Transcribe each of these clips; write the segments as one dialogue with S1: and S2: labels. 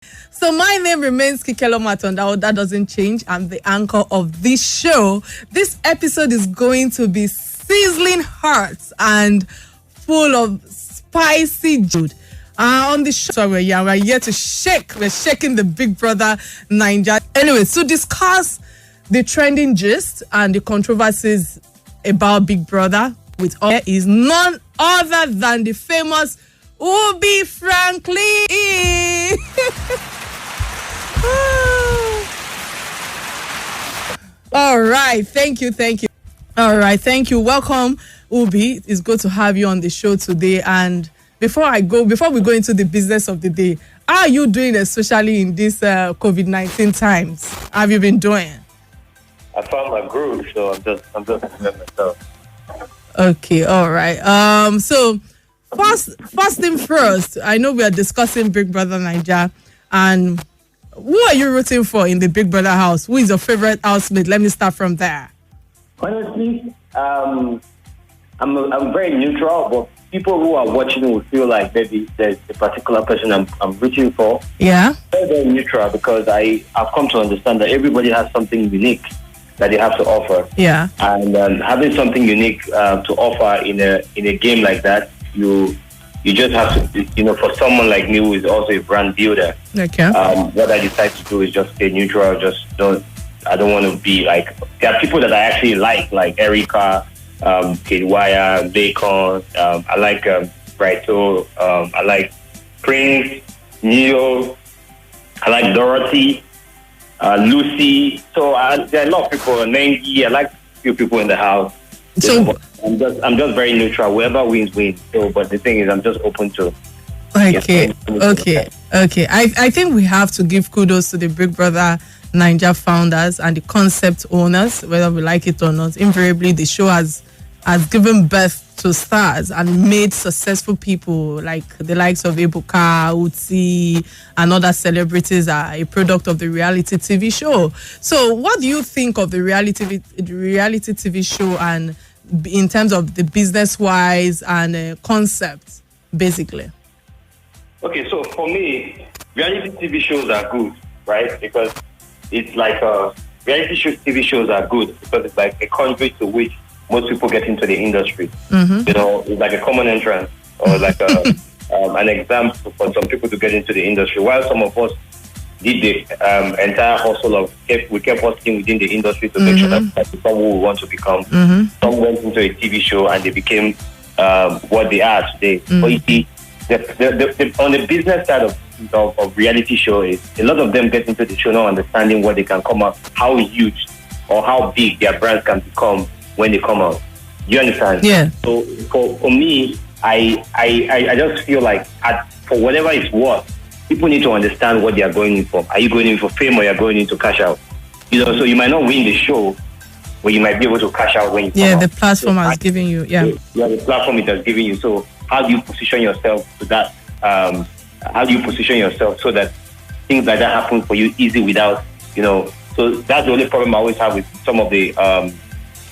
S1: So my name remains Kike Matonda. That doesn't change. I'm the anchor of this show. This episode is going to be sizzling hot and full of spicy juice. On the show, we're here to shake. We're shaking the Big Brother Naija. Anyway, to discuss the trending gist and the controversies about Big Brother with us is none other than the famous Ubi Franklin. All right, thank you. All right, thank you. Welcome, Ubi. It's good to have you on the show today. And before we go into the business of the day, how are you doing, especially in this COVID-19 times? How have you been doing?
S2: I found my groove, so I'm just enjoying myself.
S1: Okay, all right. So first thing first, I know we are discussing Big Brother Naija, and who are you rooting for in the Big Brother house? Who is your favorite housemate? Let me start from there.
S2: Honestly, I'm very neutral, but people who are watching will feel like maybe there's a particular person I'm rooting for.
S1: Yeah.
S2: Very, very neutral, because I've come to understand that everybody has something unique that they have to offer.
S1: Yeah.
S2: And having something unique to offer in a game like that, you just have to, for someone like me who is also a brand builder.
S1: Okay.
S2: What I decide to do is just stay neutral. I don't want to be like, there are people that I actually like Erica, Kedwaya, Bacon. I like Brighto. I like Prince, Neo. I like Dorothy, Lucy. So there are a lot of people. Nengi. I like a few people in the house.
S1: So
S2: I'm just very neutral. Whoever wins. So, but the thing is, I'm just open to.
S1: Okay. I think we have to give kudos to the Big Brother Naija founders and the concept owners, whether we like it or not. Invariably, the show has given birth to stars and made successful people like the likes of Ebuka, Uti, and other celebrities are a product of the reality TV show. So what do you think of the reality TV show, and in terms of the business-wise and concept, basically?
S2: Okay, so for me, reality TV shows are good, right? Because it's like reality TV shows are good because it's like a conduit to which most people get into the industry.
S1: Mm-hmm.
S2: It's like a common entrance or like an exam for some people to get into the industry. While some of us did the entire hustle of we kept hustling within the industry to make sure that we become who we want to become.
S1: Mm-hmm.
S2: Some went into a TV show and they became what they are today.
S1: Mm-hmm.
S2: But you see, on the business side of reality show is a lot of them get into the show not understanding what they can come out, how huge or how big their brands can become when they come out. You understand?
S1: Yeah.
S2: So for me, I just feel like for whatever it's worth, people need to understand what they are going in for. Are you going in for fame or you're going in to cash out? So you might not win the show, but you might be able to cash out when you come out.
S1: The platform has given you. Yeah,
S2: the platform it has given you. So how do you position yourself to that? How do you position yourself so that things like that happen for you easy without, So that's the only problem I always have with some of the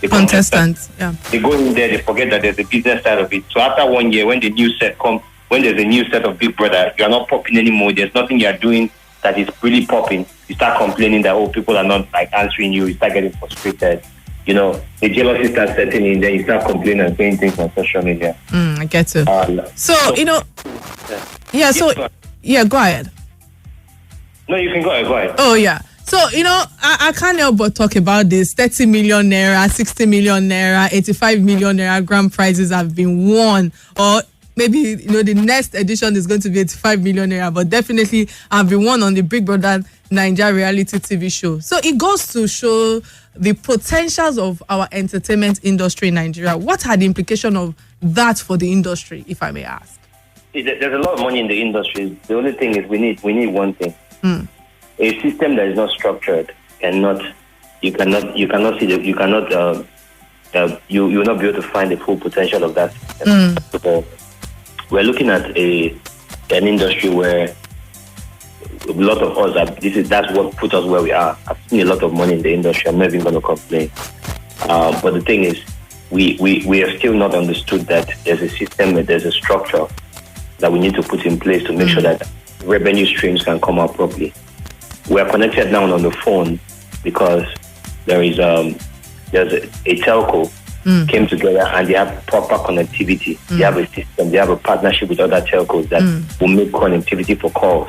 S1: contestants. Yeah,
S2: they go in there, they forget that there's a business side of it. So after 1 year, when the new set comes, when there's a new set of Big Brother, you are not popping anymore. There's nothing you are doing that is really popping. You start complaining that people are not like answering you. You start getting frustrated. The jealousy starts setting in. Then you start complaining and saying things on social media.
S1: I get it. Go ahead.
S2: No, you can go ahead.
S1: Oh yeah. So, I can't help but talk about this. 30 million naira, 60 million naira, 85 million naira grand prizes have been won. Or maybe, the next edition is going to be 85 million naira, but definitely have been won on the Big Brother Naija reality TV show. So it goes to show the potentials of our entertainment industry in Nigeria. What are the implications of that for the industry, if I may ask?
S2: There's a lot of money in the industry. The only thing is we need one thing. A system that is not structured you will not be able to find the full potential of that system. So we're looking at an industry where a lot of us that's what put us where we are. I've seen a lot of money in the industry. I'm not even going to complain. But the thing is, we have still not understood that there's a system, that there's a structure that we need to put in place to make sure that revenue streams can come out properly. We are connected now on the phone because there's a telco came together and they have proper connectivity. They have a system. They have a partnership with other telcos that will make connectivity for calls.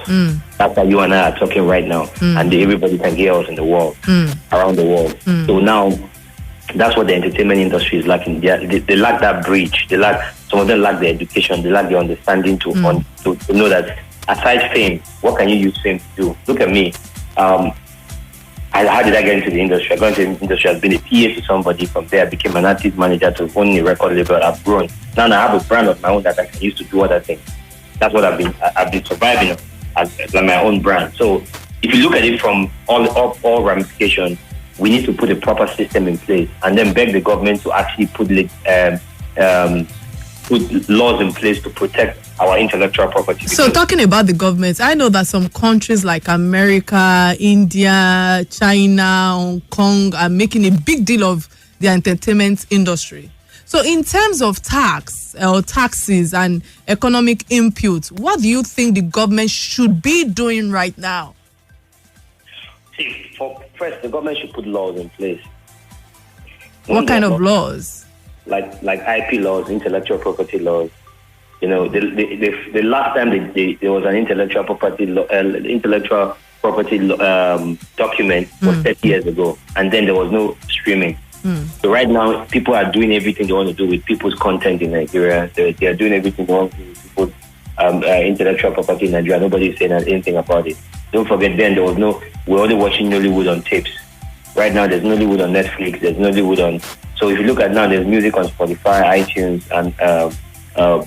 S2: That's why you and I are talking right now, and everybody can hear us in the world, around the world. So now, that's what the entertainment industry is lacking. They lack that bridge. Some of them lack the education. They lack the understanding to know that aside fame, what can you use fame to do? Look at me. How did I get into the industry? I got into the industry as being a PA to somebody. From there, I became an artist manager to owning a record label. I've grown. Now I have a brand of my own that I can use to do other things. That's what I've been surviving as my own brand. So if you look at it from all ramifications, we need to put a proper system in place and then beg the government to actually put laws in place to protect our intellectual property.
S1: So talking about the government, I know that some countries like America, India, China, Hong Kong are making a big deal of the entertainment industry. So in terms of taxes and economic input, what do you think the government should be doing right now?
S2: See, first, the government should put laws in place.
S1: What kind of laws?
S2: Like IP laws, intellectual property laws. You know, the last time there was an intellectual property document was 30 years ago, and then there was no streaming. So right now, people are doing everything they want to do with people's content in Nigeria. They are doing everything they want to do with people's intellectual property in Nigeria. Nobody is saying anything about it. Don't forget, then we're only watching Nollywood on tapes. Right now, there's Nollywood on Netflix. There's Nollywood on. So if you look at now, there's music on Spotify, iTunes, and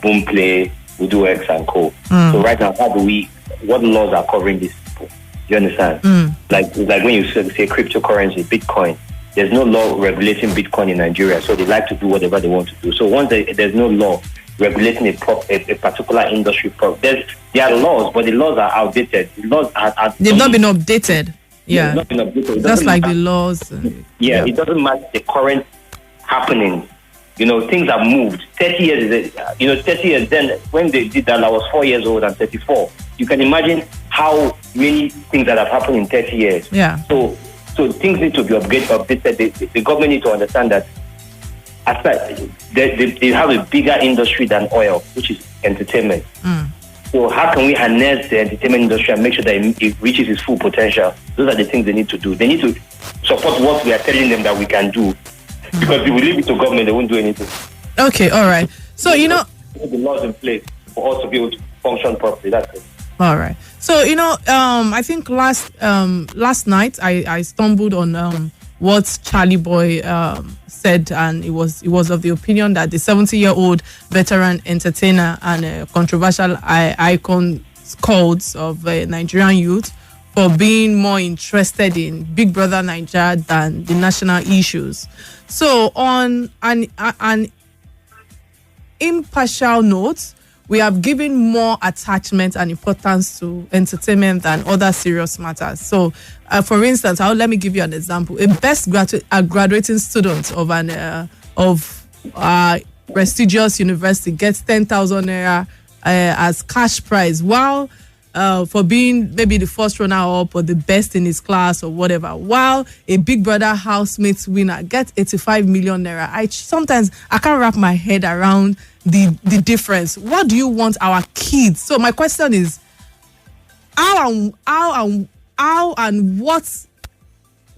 S2: Boomplay, Udo X, and Co. So right now, what laws are covering these people? You understand? Like when you say cryptocurrency, Bitcoin, there's no law regulating Bitcoin in Nigeria, so they like to do whatever they want to do. So once there's no law regulating a particular industry, there are laws, but the laws are outdated. The laws
S1: they've not been updated. Yeah,
S2: not been updated.
S1: Just like the laws.
S2: It doesn't match the current happenings. You know, things have moved. 30 years, 30 years then, when they did that, I was 4 years old and 34. You can imagine how many things that have happened in 30 years.
S1: Yeah.
S2: So things need to be updated. The government need to understand that they have a bigger industry than oil, which is entertainment. So how can we harness the entertainment industry and make sure that it reaches its full potential? Those are the things they need to do. They need to support what we are telling them that we can do. Because if we leave it to government, they won't do anything.
S1: Okay, all right. So,
S2: the laws in place for us to be able to function properly. That's it.
S1: All right. So, I think last night I stumbled on what Charlie Boy said, and it was of the opinion that the 70-year-old veteran entertainer and controversial icon calls of Nigerian youth for being more interested in Big Brother Naija than the national issues. So on an impartial note, we have given more attachment and importance to entertainment than other serious matters. So, for instance, let me give you an example. A best graduating student of prestigious university gets 10,000 naira as cash prize, while for being maybe the first runner up or the best in his class or whatever, while a Big Brother Housemate winner gets 85 million naira. Sometimes I can't wrap my head around the difference. What do you want our kids? So my question is, how and what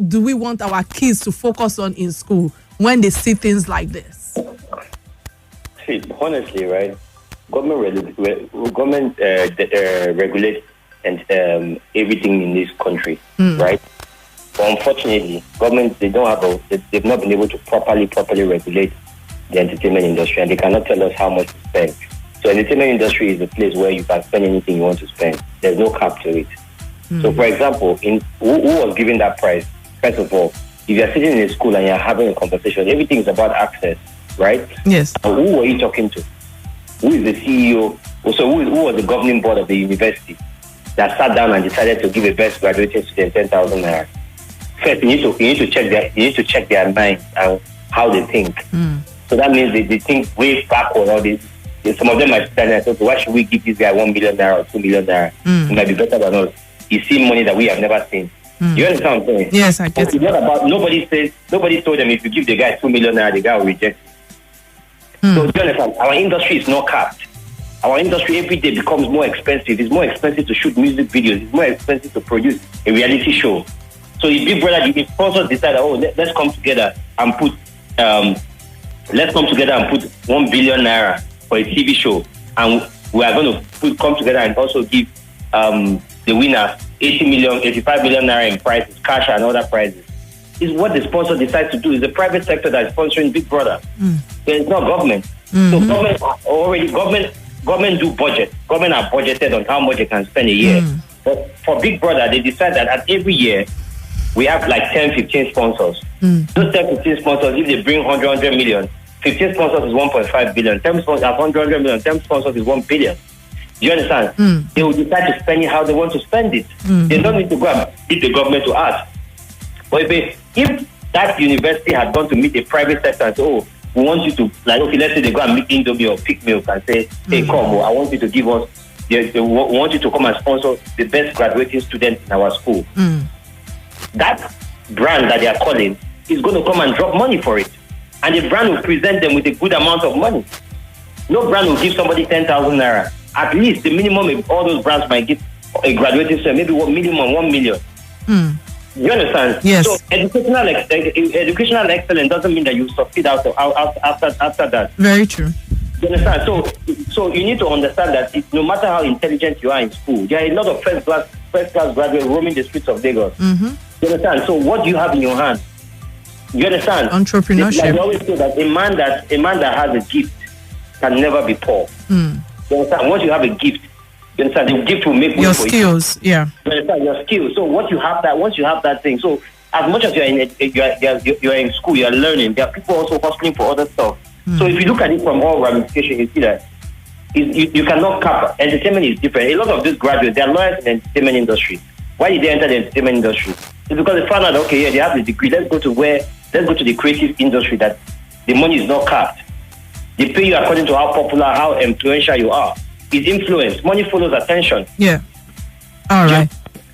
S1: do we want our kids to focus on in school when they see things like this?
S2: See, honestly, right? Government regulates and everything in this country, right? But unfortunately, government they've not been able to properly regulate the entertainment industry, and they cannot tell us how much to spend. So, entertainment industry is a place where you can spend anything you want to spend. There's no cap to it. So, for example, who was giving that price? First of all, if you're sitting in a school and you're having a conversation, everything is about access, right?
S1: Yes.
S2: So who were you talking to? Who is the CEO? So who was the governing board of the university that sat down and decided to give a best graduating student 10,000 naira? First, you need to check their minds and how they think. So that means they think way backward. Or some of them might stand and say, okay, why should we give this guy 1 million naira or 2 million naira? It might be better than us. He's seen money that we have never seen. You understand what I'm saying?
S1: Yes, I get it.
S2: It's not about, nobody told them if you give the guy 2 million naira, the guy will reject it. So, do you understand? Our industry is not capped. Our industry every day becomes more expensive. It's more expensive to shoot music videos. It's more expensive to produce a reality show. So if Big Brother, if sponsors decide, let's come together and put 1 billion naira for a TV show, and we are going to come together and also give the winner 85 million naira in prizes, cash and other prizes. Is what the sponsor decides to do. Is the private sector that is sponsoring Big Brother. It's not government. So government do budget. Government are budgeted on how much they can spend a year. But for Big Brother, they decide that at every year we have like 10, 15 sponsors. Those 10, 15 sponsors, if they bring 100 million, 15 sponsors is 1.5 billion. 10 sponsors have 100 million. 10 sponsors is 1 billion. Do you understand? They will decide to spend it how they want to spend it. They don't need to go and beat the government to ask. But if that university had gone to meet a private sector and say, we want you to, like, okay, let's say they go and meet Indomie or Pick Milk and say, hey, come, I want you to give us, they want you to come and sponsor the best graduating students in our school. That brand that they are calling is going to come and drop money for it. And the brand will present them with a good amount of money. No brand will give somebody 10,000 naira. At least the minimum all those brands might give a graduating student, maybe minimum 1 million. You understand?
S1: Yes.
S2: So educational excellence doesn't mean that you succeed after that.
S1: Very true.
S2: You understand? So you need to understand that no matter how intelligent you are in school, there are a lot of first class graduates roaming the streets of Lagos. You understand? So what do you have in your hand? You understand?
S1: Entrepreneurship.
S2: I always say that a man that has a gift can never be poor. You understand? Once you have a gift, you understand, the gift will make way
S1: your
S2: for
S1: skills,
S2: you.
S1: yeah.
S2: You understand? Your skills. So once you have that thing, so as much as you're in school, you're learning, there are people also hustling for other stuff. So if you look at it from all ramifications, you see that you cannot cap. Entertainment is different. A lot of these graduates, they are lawyers in the entertainment industry. Why did they enter the entertainment industry? It's because they found out, okay, yeah, they have the degree. Let's go to the creative industry that the money is not capped. They pay you according to how popular, how influential you are. It's influence. Money follows attention.
S1: Yeah. All right.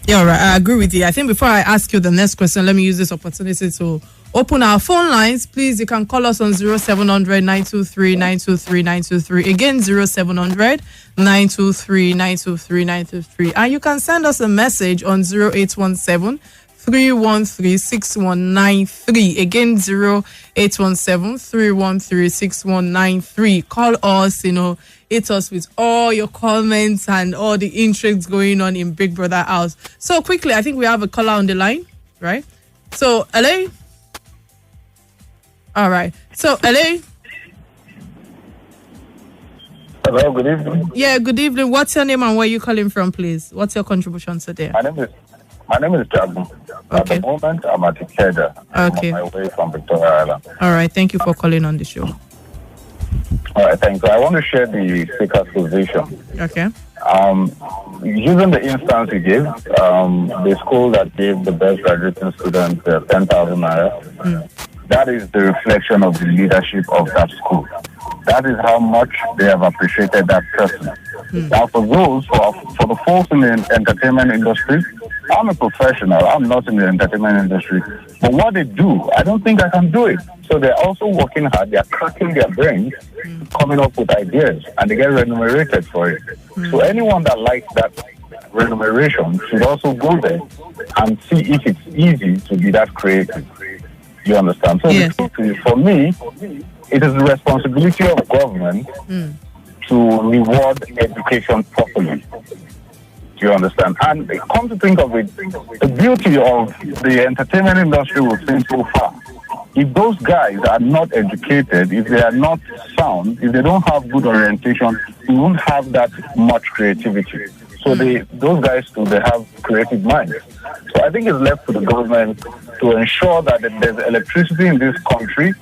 S1: Yeah, all right. I agree with you. I think before I ask you the next question, let me use this opportunity to open our phone lines. Please, you can call us on 0700 923 923 923. Again, 0700 923 923 923. And you can send us a message on 0817 313 6193. Again, 0817 313 6193. Call us, hit us with all your comments and all the intrigues going on in Big Brother house. So quickly, I think we have a caller on the line, right? So, LA? All right. So, LA?
S3: Hello, good evening.
S1: Yeah, good evening. What's your name and where are you calling from, please? What's your contribution today?
S3: My name is Jagu.
S1: Okay.
S3: At the moment, I'm at Kike.
S1: Okay.
S3: I'm on my way from Victoria Island.
S1: All right. Thank you for calling on the show.
S3: All right, thanks. I want to share the speaker's position.
S1: Okay.
S3: Using the instance you gave, the school that gave the best graduating student 10,000 naira, that is the reflection of the leadership of that school. That is how much they have appreciated that person. Now, for the folks in the entertainment industry, I'm a professional. I'm not in the entertainment industry. But what they do, I don't think I can do it. So they're also working hard. They're cracking their brains, coming up with ideas, and they get remunerated for it. So anyone that likes that remuneration should also go there and see if it's easy to be that creative. You understand? So
S1: Yes.
S3: the truth is, for me, it is the responsibility of government to reward education properly. Do you understand? And come to think of it, the beauty of the entertainment industry we've seen so far, if those guys are not educated, if they are not sound, if they don't have good orientation, we won't have that much creativity. So those guys too, they have creative minds. So I think it's left to the government to ensure that there's electricity in this country,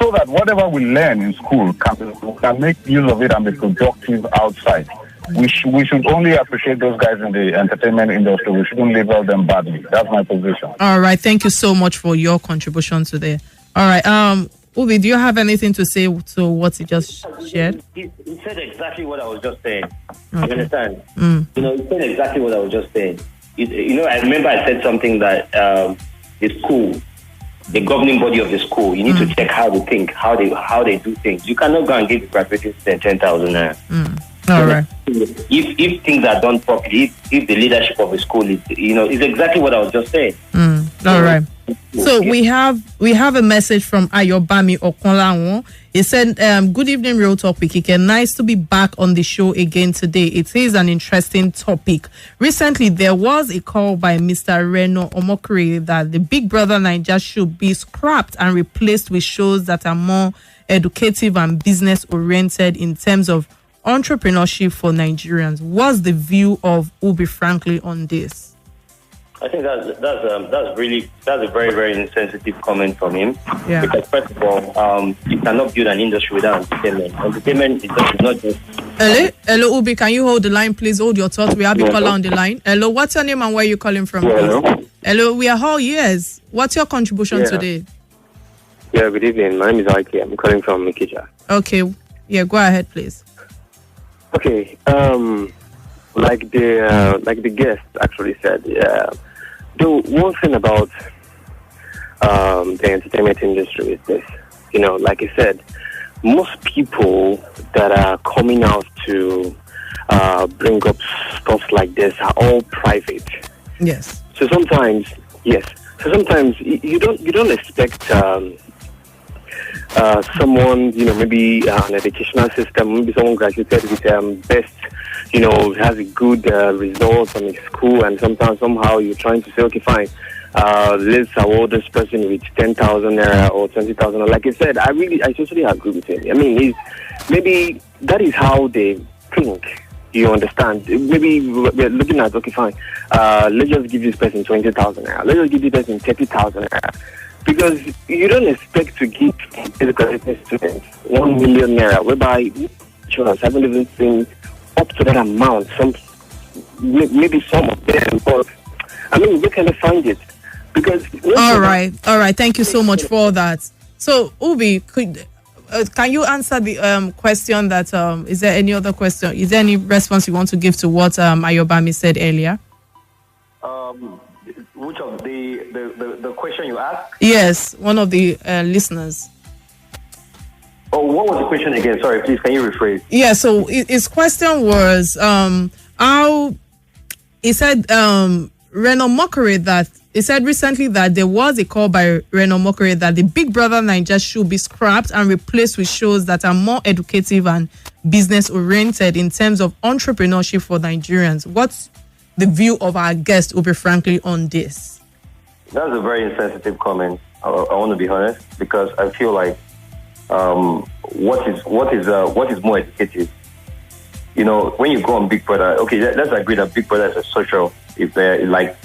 S3: so that whatever we learn in school can make use of it and be productive outside. We should only appreciate those guys in the entertainment industry. We shouldn't label them badly. That's my position.
S1: All right. Thank you so much for your contribution today. All right. Ubi, do you have anything to say to what he just shared?
S2: He said exactly what I was just saying.
S1: Okay.
S2: You understand? He said exactly what I was just saying. I remember I said something that the school, the governing body of the school, you need to check how they think, how they do things. You cannot go and give the graduating student 10,000 naira.
S1: All right.
S2: If things are done properly, if the leadership of the school is, it's exactly what I was just saying.
S1: All right. So we have a message from Ayobami Okonlawo. He said, good evening, Real Talk with Kike. Nice to be back on the show again today. It is an interesting topic. Recently, there was a call by Mr. Reno Omokri that the Big Brother Naija should be scrapped and replaced with shows that are more educative and business-oriented in terms of entrepreneurship for Nigerians. What's the view of Ubi Franklin on this?
S2: I think that's a very, very insensitive comment from him.
S1: Yeah.
S2: Because first of all, you cannot build an industry without entertainment. Entertainment is not just.
S1: Hello, Ubi. Can you hold the line, please? Hold your thoughts. We have a caller on the line. Hello, what's your name and where are you calling from? Hello, we are all ears. What's your contribution today?
S4: Yeah, good evening. My name is Kike. I'm calling from Naija.
S1: Okay. Yeah, go ahead, please.
S4: Okay. Like the guest actually said, the one thing about the entertainment industry is this. Like I said, most people that are coming out to bring up stuff like this are all private.
S1: Yes.
S4: So sometimes you don't expect someone, maybe an educational system, maybe someone graduated with best, has a good result from his school, and somehow you're trying to say, okay, fine, let's award this person with 10,000 naira or 20,000. Like I said, I totally agree with him. I mean, maybe that is how they think. You understand? Maybe we're looking at, okay, fine, let's just give this person 20,000 naira. Let's just give this person 30,000 naira. Because you don't expect to give educated students 1 million naira, whereby insurance haven't even seen up to that amount. Maybe some of them, but I mean, we can find it. Because
S1: all right. Thank you so much for that. So, Ubi, can you answer the question that is there any other question? Is there any response you want to give to what Ayobami said earlier?
S2: Which of the question you asked?
S1: Yes, one of the listeners.
S2: Oh, what was the question again? Sorry, please, can you rephrase?
S1: Yeah, so his question was how he said Reno Omokri that he said recently that there was a call by Reno Omokri that the Big Brother Naija should be scrapped and replaced with shows that are more educative and business oriented in terms of entrepreneurship for Nigerians. What's the view of our guest Ubi Franklin on this?
S2: That's a very insensitive comment. I want to be honest, because I feel like what is more educative? When you go on Big Brother, okay, let's agree that Big Brother is a social. If like,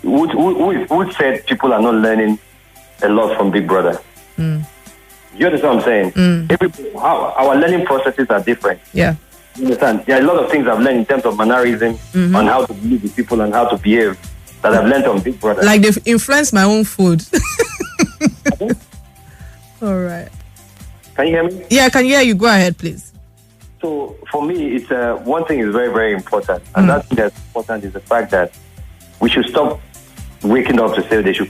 S2: who said people are not learning a lot from Big Brother? You understand what I'm saying? Our learning processes are different.
S1: Yeah.
S2: You understand? There are a lot of things I've learned in terms of mannerism, on how to live with people and how to behave, that I've learned on Big Brother.
S1: Like they've influenced my own food. All right.
S2: Can you hear me?
S1: Yeah, I can hear you. Go ahead, please.
S2: So for me, it's one thing is very, very important, and that thing that's important is the fact that we should stop waking up to say they should.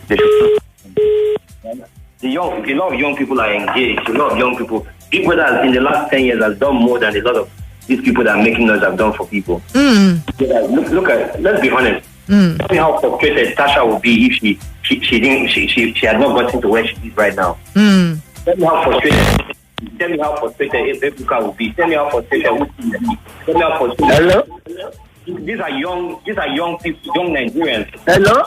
S2: A lot of young people are engaged. A lot of young people. Big Brother in the last 10 years has done more than a lot of these people that are making noise have done for people. Look at. Let's be honest. Tell me how frustrated Tasha would be if she had not gotten to where she is right now. Tell me how frustrated. Tell me how frustrated Ebuka will be. Tell me how frustrated Uchi will be. Tell me how frustrated.
S3: Hello?
S2: These are young people, young Nigerians.
S3: Hello?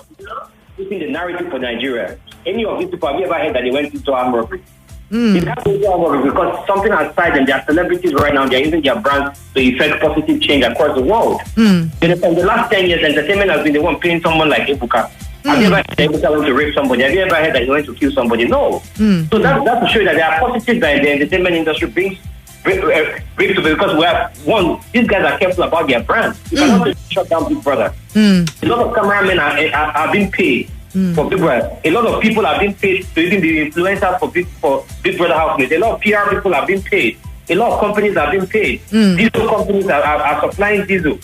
S2: Putting the narrative for Nigeria. Any of these people, have you ever heard that they went into armed robbery? They can't go into armed robbery because something outside them, they are celebrities right now, they are using their brands to effect positive change across the world. In the last 10 years, entertainment has been the one paying someone like Ebuka. Have you ever heard that Ebuka went to rape somebody? Have you ever heard that he went to kill somebody? No. So that's to show you that there are positives that the entertainment industry brings to because we have one. These guys are careful about their brand. You cannot just shut down Big Brother. A lot of cameramen are being paid for Big Brother. A lot of people have been paid to even be influencers for Big Brother Housemate. A lot of PR people have been paid. A lot of companies have been paid. Diesel companies are supplying diesel.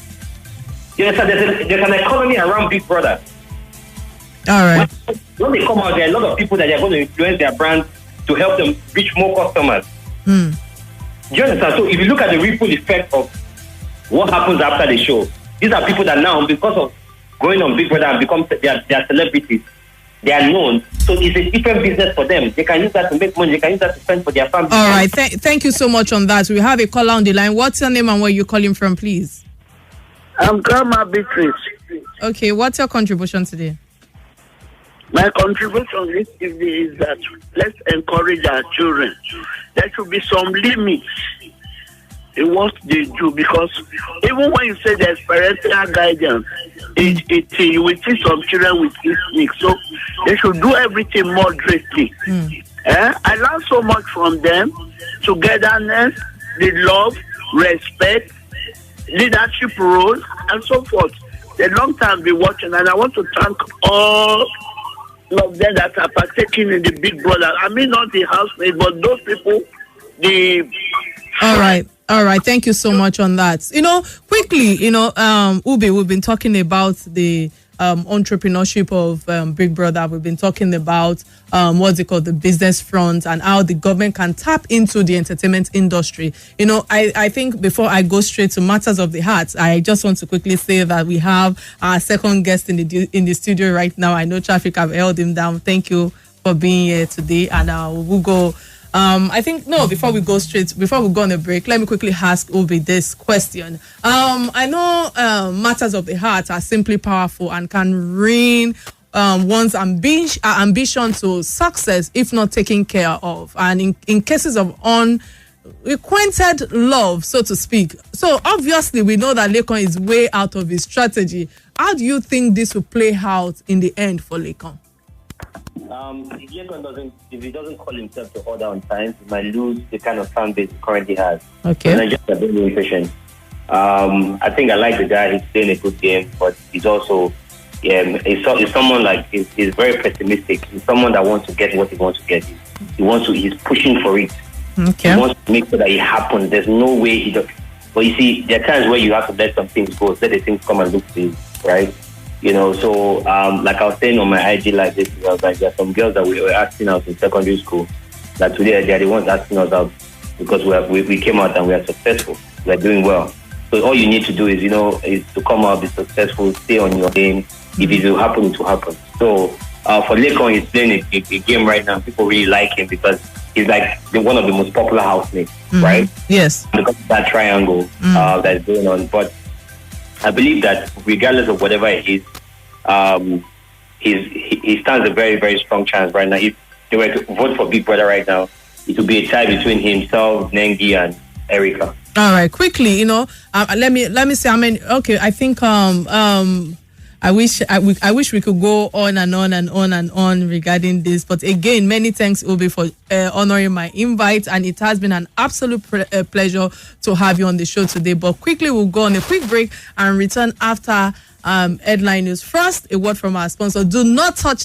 S2: You understand? There's an economy around Big Brother.
S1: All right.
S2: When they come out, there are a lot of people that are going to influence their brand to help them reach more customers. Do you understand? So if you look at the ripple effect of what happens after the show, these are people that now, because of going on Big Brother and become they are celebrities, they are known. So it's a different business for them. They can use that to make money. They can use that to spend for their family.
S1: All right. Thank you so much on that. We have a caller on the line. What's your name and where you calling from, please?
S5: I'm Grandma Beatrice.
S1: Okay. What's your contribution today?
S5: My contribution is that let's encourage our children. There should be some limits in what they do, because even when you say there's parental guidance, you will see some children with this. So they should do everything moderately. I learned so much from them: togetherness, the love, respect, leadership roles, and so forth. A long time be watching, and I want to thank all of them that are partaking in the Big Brother. I mean, not the housemates, but those people.
S1: All right. Thank you so much on that. Quickly, Ubi, we've been talking about the entrepreneurship of Big Brother. We've been talking about what's it called, the business front, and how the government can tap into the entertainment industry. I think before I go straight to matters of the heart, I just want to quickly say that we have our second guest in the studio right now. I know traffic have held him down. Thank you for being here today, and we'll go. Before we go on a break, let me quickly ask Ubi this question. I know matters of the heart are simply powerful and can ruin one's ambition to success if not taken care of, and in cases of unrequited love, so to speak. So obviously we know that Lekon is way out of his strategy. How do you think this will play out in the end for Lekon?
S2: If he doesn't call himself to order on time, he might lose the kind of fan base he currently has.
S1: Okay.
S2: And I just a bit impatient. I think I like the guy. He's playing a good game, but he's also he's someone he's very pessimistic. He's someone that wants to get what he wants to get. He's pushing for it.
S1: Okay.
S2: He wants to make sure that it happens. There's no way he does. But you see, there are times where you have to let some things go, let the things come and look for you, right? So like I was saying on my IG like this, I was like, there are some girls that we were asking out in secondary school that today they are the ones asking us out because we came out and we are successful. We are doing well. So all you need to do is, is to come out, be successful, stay on your game. If it will happen, it will happen. So for Lekon, he's playing a game right now. People really like him because he's like one of the most popular housemates, right?
S1: Yes.
S2: Because of that triangle that's going on. But I believe that regardless of whatever it is, he stands a very, very strong chance right now. If they were to vote for Big Brother right now, it would be a tie between himself, Nengi, and Erica.
S1: All right, quickly, let me say. I think I wish we could go on and on and on and on regarding this. But again, many thanks, Ubi, for honoring my invite. And it has been an absolute pleasure to have you on the show today. But quickly, we'll go on a quick break and return after headline news. First, a word from our sponsor. Do not touch